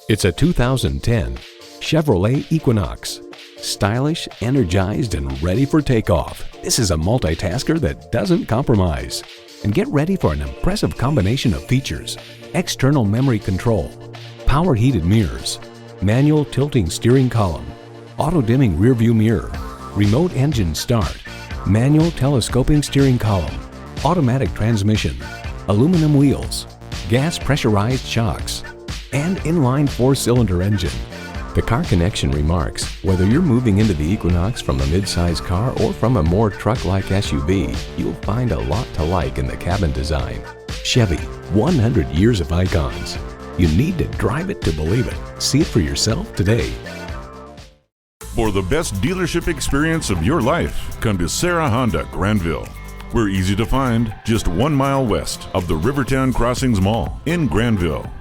It's a 2010 Chevrolet Equinox. Stylish, energized, and ready for takeoff. This is a multitasker that doesn't compromise. And get ready for an impressive combination of features: external memory control, power heated mirrors, manual tilting steering column, auto dimming rear view mirror, remote engine start, manual telescoping steering column, automatic transmission, aluminum wheels, gas pressurized shocks, and inline 4-cylinder engine. The Car Connection remarks, whether you're moving into the Equinox from a mid-size car or from a more truck-like SUV, you'll find a lot to like in the cabin design. Chevy, 100 years of icons. You need to drive it to believe it. See it for yourself today. For the best dealership experience of your life, come to Sarah Honda, Grandville. We're easy to find, just 1 mile west of the Rivertown Crossings Mall in Grandville.